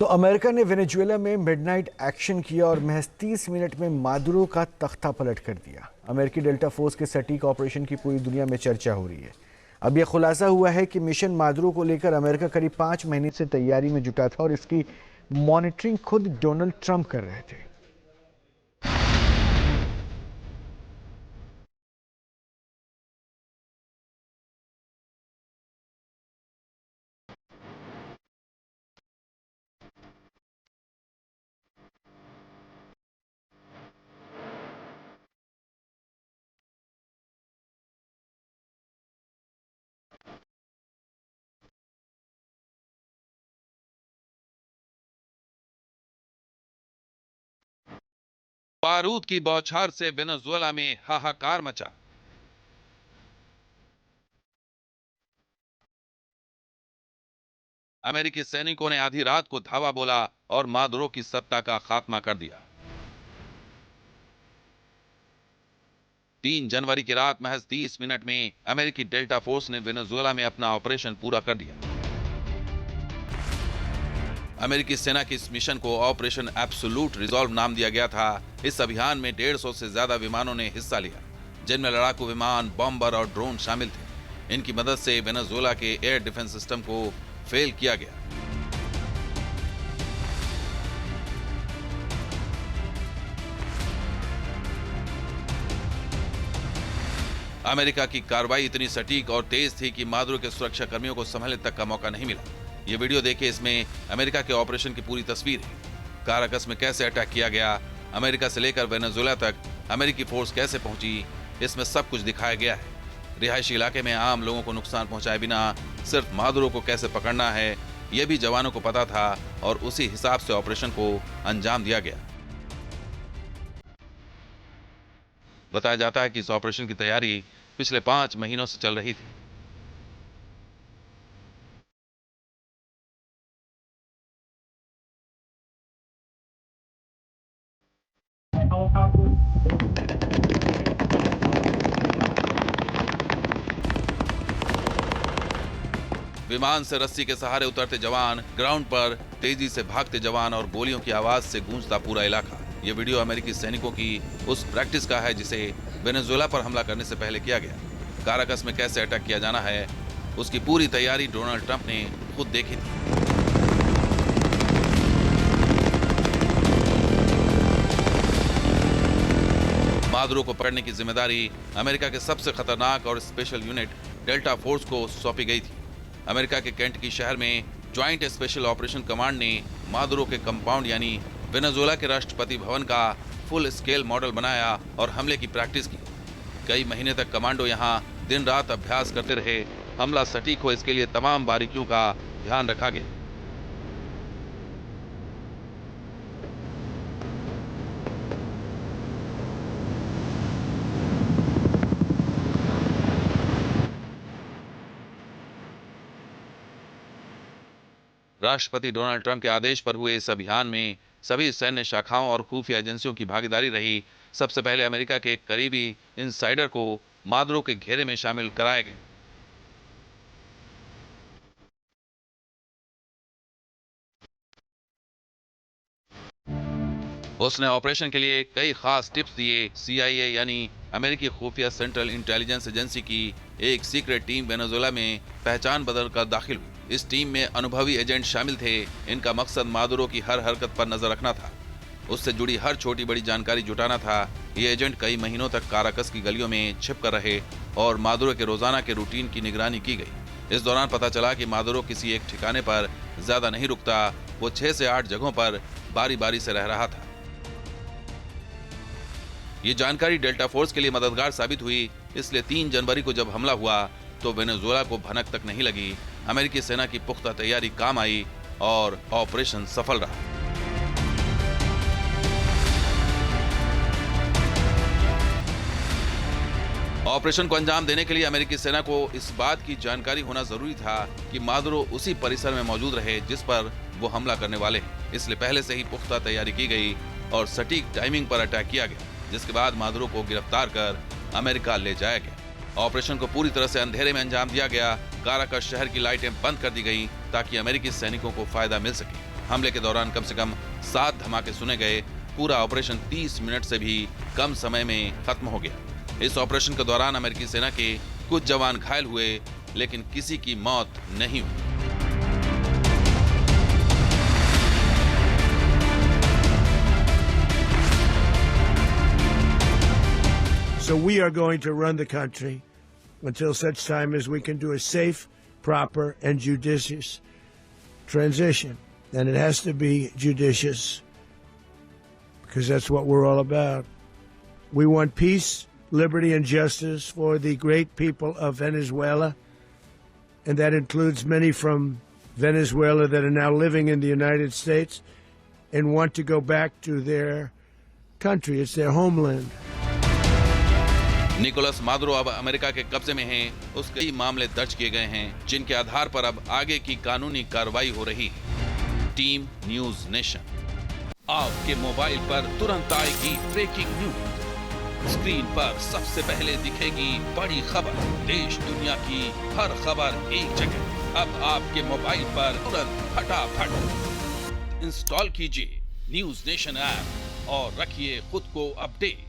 तो अमेरिका ने वेनेजुएला में मिडनाइट एक्शन किया और महज 30 मिनट में मादुरो का तख्ता पलट कर दिया। अमेरिकी डेल्टा फोर्स के सटीक ऑपरेशन की पूरी दुनिया में चर्चा हो रही है। अब यह खुलासा हुआ है कि मिशन मादुरो को लेकर अमेरिका करीब 5 महीने से तैयारी में जुटा था और इसकी मॉनिटरिंग खुद डोनाल्ड ट्रंप कर रहे थे। बारूद की बौछार से वेनेजुएला में हाहाकार मचा। अमेरिकी सैनिकों ने आधी रात को धावा बोला और मादुरो की सत्ता का खात्मा कर दिया। 3 जनवरी की रात महज 30 मिनट में अमेरिकी डेल्टा फोर्स ने वेनेजुएला में अपना ऑपरेशन पूरा कर दिया। अमेरिकी सेना की इस मिशन को ऑपरेशन एब्सोल्यूट रिजॉल्व नाम दिया गया था। इस अभियान में 150 से ज्यादा विमानों ने हिस्सा लिया, जिनमें लड़ाकू विमान, बॉम्बर और ड्रोन शामिल थे। इनकी मदद से वेनेजुएला के एयर डिफेंस सिस्टम को फेल किया गया। अमेरिका की कार्रवाई इतनी सटीक और तेज थी कि मादुरो के सुरक्षा कर्मियों को संभलने तक का मौका नहीं मिला। ये वीडियो देखिए, इसमें अमेरिका के ऑपरेशन की पूरी तस्वीर है। काराकस में कैसे अटैक किया गया, अमेरिका से लेकर वेनेजुएला तक अमेरिकी फोर्स कैसे पहुंची, इसमें सब कुछ दिखाया गया है। रिहायशी इलाके में आम लोगों को नुकसान पहुंचाए बिना सिर्फ मादुरो को कैसे पकड़ना है, यह भी जवानों को पता था और उसी हिसाब से ऑपरेशन को अंजाम दिया गया। बताया जाता है कि इस ऑपरेशन की तैयारी पिछले 5 महीनों से चल रही थी। विमान से रस्सी के सहारे उतरते जवान, ग्राउंड पर तेजी से भागते जवान और गोलियों की आवाज से गूंजता पूरा इलाका। ये वीडियो अमेरिकी सैनिकों की उस प्रैक्टिस का है जिसे वेनेजुएला पर हमला करने से पहले किया गया। काराकस में कैसे अटैक किया जाना है, उसकी पूरी तैयारी डोनाल्ड ट्रंप ने खुद देखी थी। मादुरो को पकड़ने की जिम्मेदारी अमेरिका के सबसे खतरनाक और स्पेशल यूनिट डेल्टा फोर्स को सौंपी गई थी। अमेरिका के केंटकी शहर में ज्वाइंट स्पेशल ऑपरेशन कमांड ने मादुरो के कंपाउंड यानी वेनेजुएला के राष्ट्रपति भवन का फुल स्केल मॉडल बनाया और हमले की प्रैक्टिस की। कई महीने तक कमांडो यहां दिन रात अभ्यास करते रहे। हमला सटीक हो, इसके लिए तमाम बारीकियों का ध्यान रखा गया। राष्ट्रपति डोनाल्ड ट्रंप के आदेश पर हुए इस अभियान में सभी सैन्य शाखाओं और खुफिया एजेंसियों की भागीदारी रही। सबसे पहले अमेरिका के एक करीबी इनसाइडर को मादुरो के घेरे में शामिल कराया गया। उसने ऑपरेशन के लिए कई खास टिप्स दिए। CIA यानी अमेरिकी खुफिया सेंट्रल इंटेलिजेंस एजेंसी की एक सीक्रेट टीम वेनेजुएला में पहचान बदल कर दाखिल हुई। इस टीम में अनुभवी एजेंट शामिल थे। इनका मकसद मादुरो की हर हरकत पर नजर रखना था, उससे जुड़ी हर छोटी बड़ी जानकारी जुटाना था। ये एजेंट कई महीनों तक काराकस की गलियों में छिप कर रहे और मादुरो के रोजाना के रूटीन की निगरानी की गई। इस दौरान पता चला कि मादुरो किसी एक ठिकाने पर ज्यादा नहीं रुकता, वो 6 से 8 जगहों पर बारी बारी से रह रहा था। ये जानकारी डेल्टा फोर्स के लिए मददगार साबित हुई, इसलिए 3 जनवरी को जब हमला हुआ तो वेनेजुएला को भनक तक नहीं लगी। अमेरिकी सेना की पुख्ता तैयारी काम आई और ऑपरेशन सफल रहा। ऑपरेशन को अंजाम देने के लिए अमेरिकी सेना को इस बात की जानकारी होना जरूरी था कि मादुरो उसी परिसर में मौजूद रहे जिस पर वो हमला करने वाले हैं। इसलिए पहले से ही पुख्ता तैयारी की गई और सटीक टाइमिंग पर अटैक किया गया, जिसके बाद मादुरो को गिरफ्तार कर अमेरिका ले जाया गया। ऑपरेशन को पूरी तरह से अंधेरे में अंजाम दिया गया। काराकस शहर की लाइटें बंद कर दी गई ताकि अमेरिकी सैनिकों को फायदा मिल सके। हमले के दौरान कम से कम 7 धमाके सुने गए। पूरा ऑपरेशन 30 मिनट से भी कम समय में खत्म हो गया। इस ऑपरेशन के दौरान अमेरिकी सेना के कुछ जवान घायल हुए, लेकिन किसी की मौत नहीं हुई। So we are going to run the country until such time as we can do a safe, proper, and judicious transition. And it has to be judicious because that's what we're all about. We want peace, liberty, and justice for the great people of Venezuela. And that includes many from Venezuela that are now living in the United States and want to go back to their country. It's their homeland. Nicolas Maduro अब America के कब्जे में हैं। उसके कई मामले दर्ज किए गए हैं, जिनके आधार पर अब आगे की कानूनी कार्रवाई हो रही है। Team news nation. आपके मोबाइल पर तुरंत आएगी ब्रेकिंग न्यूज। स्क्रीन पर सबसे पहले दिखेगी बड़ी खबर। देश दुनिया की हर खबर एक जगह। अब आपके मोबाइल पर तुरंत फटाफट इंस्टॉल कीजिए न्यूज नेशन ऐप और रखिए खुद को अपडेट।